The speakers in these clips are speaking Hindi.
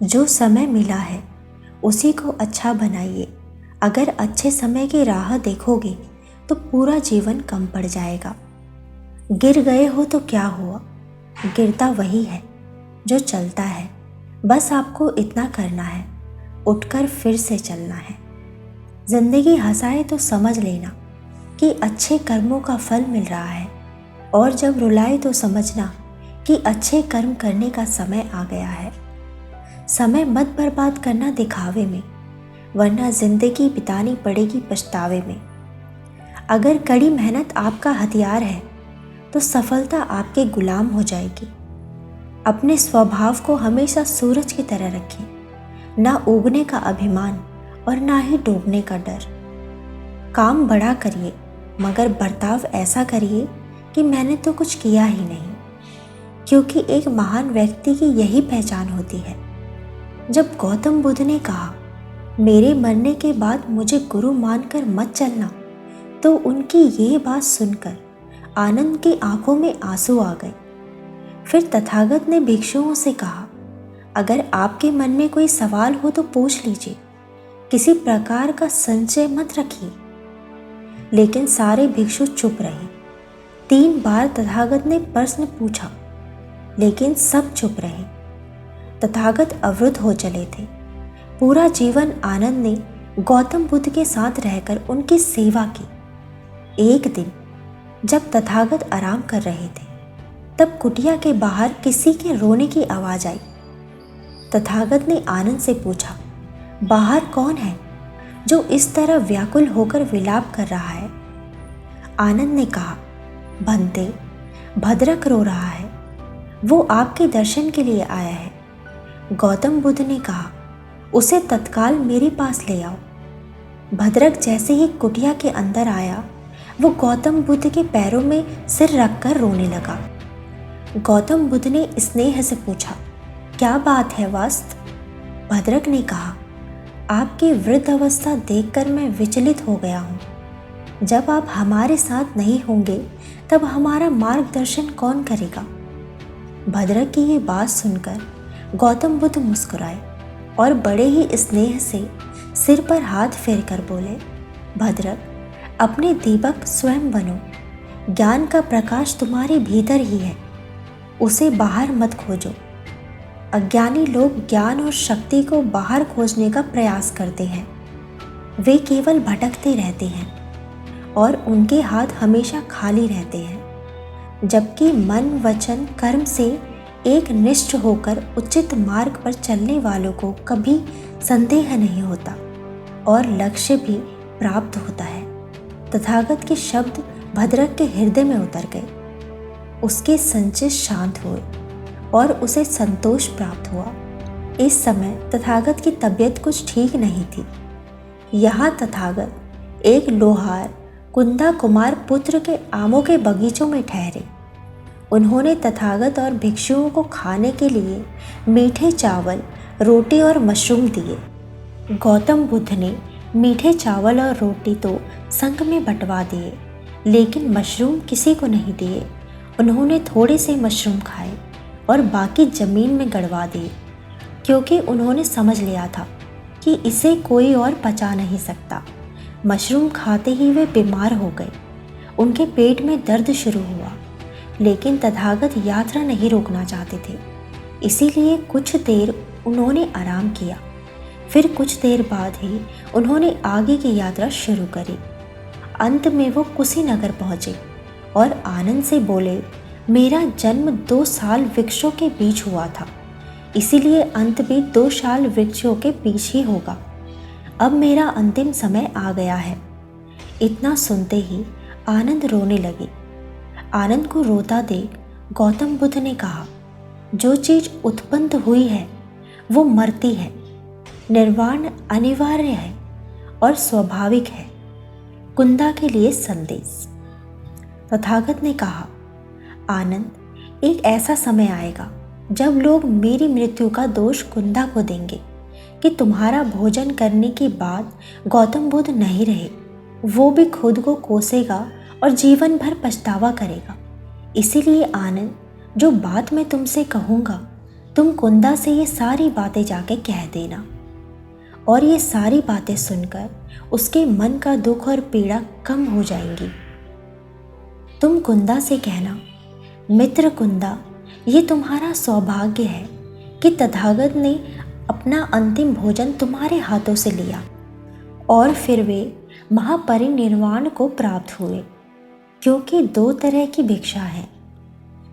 जो समय मिला है उसी को अच्छा बनाइए। अगर अच्छे समय की राह देखोगे तो पूरा जीवन कम पड़ जाएगा। गिर गए हो तो क्या हुआ, गिरता वही है जो चलता है। बस आपको इतना करना है, उठकर फिर से चलना है। जिंदगी हंसाए तो समझ लेना कि अच्छे कर्मों का फल मिल रहा है, और जब रुलाए तो समझना कि अच्छे कर्म करने का समय आ गया है। समय मत बर्बाद करना दिखावे में, वरना जिंदगी बितानी पड़ेगी पछतावे में। अगर कड़ी मेहनत आपका हथियार है तो सफलता आपके गुलाम हो जाएगी। अपने स्वभाव को हमेशा सूरज की तरह रखें, ना उगने का अभिमान और ना ही डूबने का डर। काम बड़ा करिए मगर बर्ताव ऐसा करिए कि मैंने तो कुछ किया ही नहीं, क्योंकि एक महान व्यक्ति की यही पहचान होती है। जब गौतम बुद्ध ने कहा, मेरे मरने के बाद मुझे गुरु मानकर मत चलना, तो उनकी ये बात सुनकर आनंद की आंखों में आंसू आ गए। फिर तथागत ने भिक्षुओं से कहा, अगर आपके मन में कोई सवाल हो तो पूछ लीजिए, किसी प्रकार का संशय मत रखिए। लेकिन सारे भिक्षु चुप रहे। 3 बार तथागत ने प्रश्न पूछा, लेकिन सब चुप रहे। तथागत अवरुद्ध हो चले थे। पूरा जीवन आनंद ने गौतम बुद्ध के साथ रहकर उनकी सेवा की। एक दिन जब तथागत आराम कर रहे थे, तब कुटिया के बाहर किसी के रोने की आवाज आई। तथागत ने आनंद से पूछा, बाहर कौन है जो इस तरह व्याकुल होकर विलाप कर रहा है? आनंद ने कहा, भंते, भद्रक रो रहा है, वो आपके दर्शन के लिए आया है। गौतम बुद्ध ने कहा, उसे तत्काल मेरे पास ले आओ। भद्रक जैसे ही कुटिया के अंदर आया, वो गौतम बुद्ध के पैरों में सिर रखकर रोने लगा। गौतम बुद्ध ने स्नेह से पूछा, क्या बात है वस्त? भद्रक ने कहा, आपकी वृद्ध अवस्था देखकर मैं विचलित हो गया हूँ। जब आप हमारे साथ नहीं होंगे तब हमारा मार्गदर्शन कौन करेगा? भद्रक की ये बात सुनकर गौतम बुद्ध मुस्कुराए और बड़े ही स्नेह से सिर पर हाथ फेरकर बोले, भद्रक, अपने दीपक स्वयं बनो। ज्ञान का प्रकाश तुम्हारे भीतर ही है, उसे बाहर मत खोजो। अज्ञानी लोग ज्ञान और शक्ति को बाहर खोजने का प्रयास करते हैं। वे केवल भटकते रहते हैं और उनके हाथ हमेशा खाली रहते हैं, जबकि मन, वचन, कर्म से एक निष्ठ होकर उचित मार्ग पर चलने वालों को कभी संदेह नहीं होता और लक्ष्य भी प्राप्त होता है। तथागत के शब्द भद्रक के हृदय में उतर गए। उसके संचित शांत हुए और उसे संतोष प्राप्त हुआ। इस समय तथागत की तबीयत कुछ ठीक नहीं थी। यहाँ तथागत एक लोहार कुंदा कुमार पुत्र के आमों के बगीचों में ठहरे। उन्होंने तथागत और भिक्षुओं को खाने के लिए मीठे चावल, रोटी और मशरूम दिए। गौतम बुद्ध ने मीठे चावल और रोटी तो संग में बंटवा दिए, लेकिन मशरूम किसी को नहीं दिए। उन्होंने थोड़े से मशरूम खाए और बाकी जमीन में गड़वा दिए, क्योंकि उन्होंने समझ लिया था कि इसे कोई और पचा नहीं सकता। मशरूम खाते ही वे बीमार हो गए। उनके पेट में दर्द शुरू हुआ, लेकिन तथागत यात्रा नहीं रोकना चाहते थे, इसीलिए कुछ देर उन्होंने आराम किया। फिर कुछ देर बाद ही उन्होंने आगे की यात्रा शुरू करी। अंत में वो कुशीनगर पहुँचे और आनंद से बोले, मेरा जन्म 2 साल वृक्षों के बीच हुआ था, इसीलिए अंत भी 2 साल वृक्षों के बीच ही होगा। अब मेरा अंतिम समय आ गया है। इतना सुनते ही आनंद रोने लगे। आनंद को रोता देख गौतम बुद्ध ने कहा, जो चीज़ उत्पन्न हुई है वो मरती है। निर्वाण अनिवार्य है और स्वाभाविक है। कुंदा के लिए संदेश। तथागत ने कहा, आनंद, एक ऐसा समय आएगा जब लोग मेरी मृत्यु का दोष कुंदा को देंगे कि तुम्हारा भोजन करने के बाद गौतम बुद्ध नहीं रहे। वो भी खुद को कोसेगा और जीवन भर पछतावा करेगा। इसीलिए आनंद, जो बात मैं तुमसे कहूँगा तुम कुंदा से ये सारी बातें जाके कह देना। और ये सारी बातें सुनकर उसके मन का दुख और पीड़ा कम हो जाएंगी। तुम कुंदा से कहना, मित्र कुंदा, ये तुम्हारा सौभाग्य है कि तथागत ने अपना अंतिम भोजन तुम्हारे हाथों से लिया और फिर वे महापरिनिर्वाण को प्राप्त हुए। क्योंकि दो तरह की भिक्षा है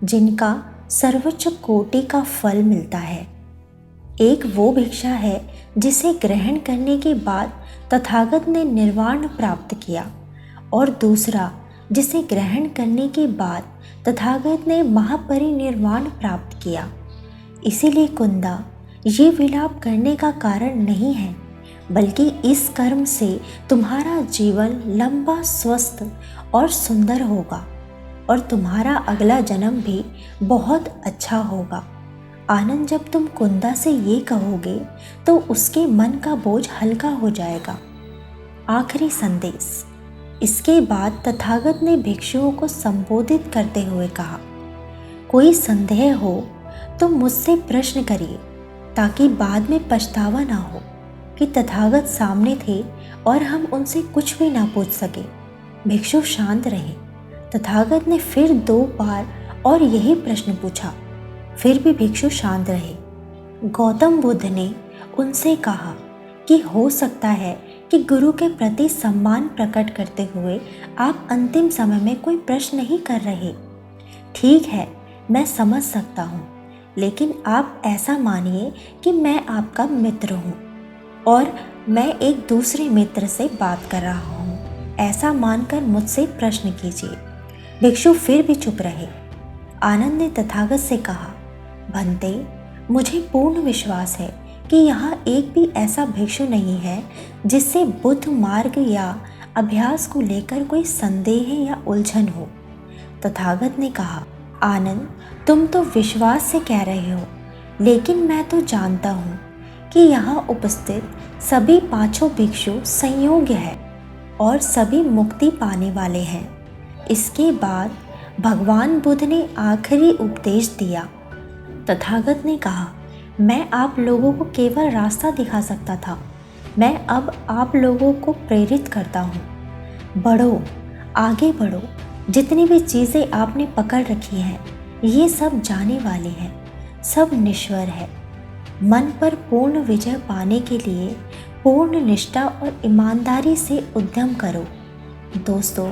जिनका सर्वोच्च कोटि का फल मिलता है। एक वो भिक्षा है जिसे ग्रहण करने के बाद तथागत ने निर्वाण प्राप्त किया, और दूसरा जिसे ग्रहण करने के बाद तथागत ने महापरिनिर्वाण प्राप्त किया। इसीलिए कुंदा, ये विलाप करने का कारण नहीं है, बल्कि इस कर्म से तुम्हारा जीवन लंबा, स्वस्थ और सुंदर होगा और तुम्हारा अगला जन्म भी बहुत अच्छा होगा। आनंद, जब तुम कुंदा से ये कहोगे तो उसके मन का बोझ हल्का हो जाएगा। आखिरी संदेश। इसके बाद तथागत ने भिक्षुओं को संबोधित करते हुए कहा, कोई संदेह हो तो मुझसे प्रश्न करिए, ताकि बाद में पछतावा ना हो कि तथागत सामने थे और हम उनसे कुछ भी ना पूछ सके। भिक्षु शांत रहे। तथागत ने फिर 2 बार और यही प्रश्न पूछा, फिर भी भिक्षु शांत रहे। गौतम बुद्ध ने उनसे कहा कि हो सकता है कि गुरु के प्रति सम्मान प्रकट करते हुए आप अंतिम समय में कोई प्रश्न नहीं कर रहे। ठीक है, मैं समझ सकता हूँ, लेकिन आप ऐसा मानिए कि मैं आपका मित्र हूँ और मैं एक दूसरे मित्र से बात कर रहा हूँ। ऐसा मानकर मुझसे प्रश्न कीजिए। भिक्षु फिर भी चुप रहे। आनंद ने तथागत से कहा, भंते, मुझे पूर्ण विश्वास है कि यहाँ एक भी ऐसा भिक्षु नहीं है जिससे बुद्ध मार्ग या अभ्यास को लेकर कोई संदेह या उलझन हो। तथागत ने कहा, आनंद, तुम तो विश्वास से कह रहे हो, लेकिन मैं तो जानता हूँ कि यहाँ उपस्थित सभी 5 भिक्षु संयोग्य है और सभी मुक्ति पाने वाले हैं। इसके बाद भगवान बुद्ध ने आखिरी उपदेश दिया। तथागत ने कहा, मैं आप लोगों को केवल रास्ता दिखा सकता था, मैं अब आप लोगों को प्रेरित करता हूँ। बढ़ो, आगे बढ़ो। जितनी भी चीज़ें आपने पकड़ रखी हैं, ये सब जाने वाली हैं, सब नश्वर है। मन पर पूर्ण विजय पाने के लिए पूर्ण निष्ठा और ईमानदारी से उद्यम करो। दोस्तों,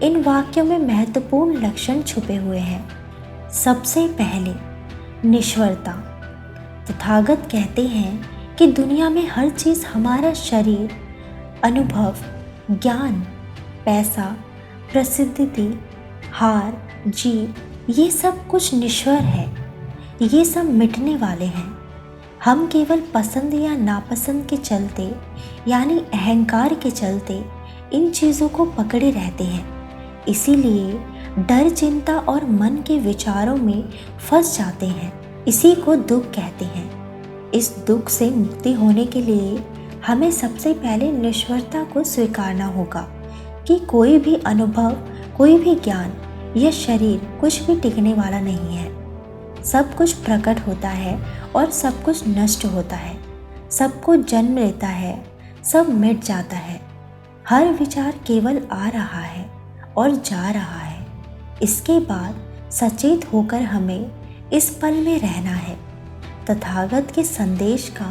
इन वाक्यों में महत्वपूर्ण लक्षण छुपे हुए हैं। सबसे पहले, निश्वरता। तथागत कहते हैं कि दुनिया में हर चीज़, हमारा शरीर, अनुभव, ज्ञान, पैसा, प्रसिद्धि, हार, जीत, ये सब कुछ नश्वर है। ये सब मिटने वाले हैं। हम केवल पसंद या नापसंद के चलते, यानी अहंकार के चलते, इन चीज़ों को पकड़े रहते हैं। इसीलिए डर, चिंता और मन के विचारों में फंस जाते हैं। इसी को दुख कहते हैं। इस दुख से मुक्ति होने के लिए हमें सबसे पहले नश्वरता को स्वीकारना होगा कि कोई भी अनुभव, कोई भी ज्ञान या शरीर कुछ भी टिकने वाला नहीं है। सब कुछ प्रकट होता है और सब कुछ नष्ट होता है। सब कुछ जन्म लेता है, सब मिट जाता है। हर विचार केवल आ रहा है और जा रहा है। इसके बाद सचेत होकर हमें इस पल में रहना है। तथागत के संदेश का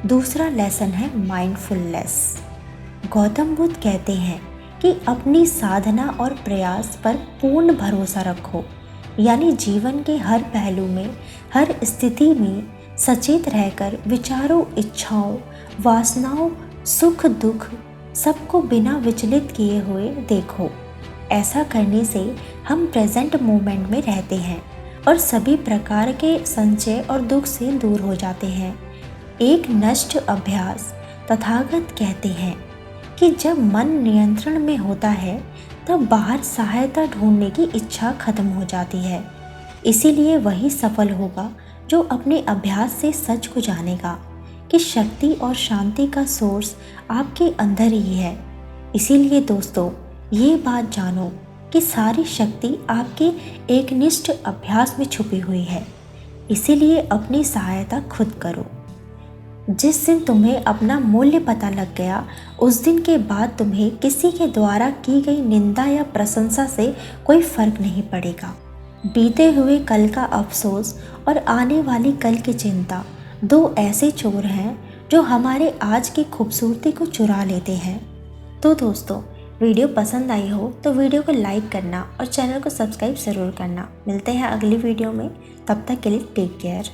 दूसरा लेसन है माइंडफुलनेस। गौतम बुद्ध कहते हैं कि अपनी साधना और प्रयास पर पूर्ण भरोसा रखो, यानी जीवन के हर पहलू में, हर स्थिति में सचेत रहकर विचारों, इच्छाओं, वासनाओं, सुख दुख सबको बिना विचलित किए हुए देखो। ऐसा करने से हम प्रेजेंट मोमेंट में रहते हैं और सभी प्रकार के संचय और दुख से दूर हो जाते हैं। एक नष्ट अभ्यास। तथागत कहते हैं कि जब मन नियंत्रण में होता है तब बाहर सहायता ढूंढने की इच्छा खत्म हो जाती है। इसीलिए वही सफल होगा जो अपने अभ्यास से सच को जानेगा कि शक्ति और शांति का सोर्स आपके अंदर ही है। इसीलिए दोस्तों, ये बात जानो कि सारी शक्ति आपके एकनिष्ठ अभ्यास में छुपी हुई है। इसीलिए अपनी सहायता खुद करो। जिस दिन तुम्हें अपना मूल्य पता लग गया, उस दिन के बाद तुम्हें किसी के द्वारा की गई निंदा या प्रशंसा से कोई फर्क नहीं पड़ेगा। बीते हुए कल का अफसोस और आने वाली कल की चिंता दो ऐसे चोर हैं जो हमारे आज की खूबसूरती को चुरा लेते हैं। तो दोस्तों, वीडियो पसंद आई हो तो वीडियो को लाइक करना और चैनल को सब्सक्राइब ज़रूर करना। मिलते हैं अगली वीडियो में, तब तक के लिए टेक केयर।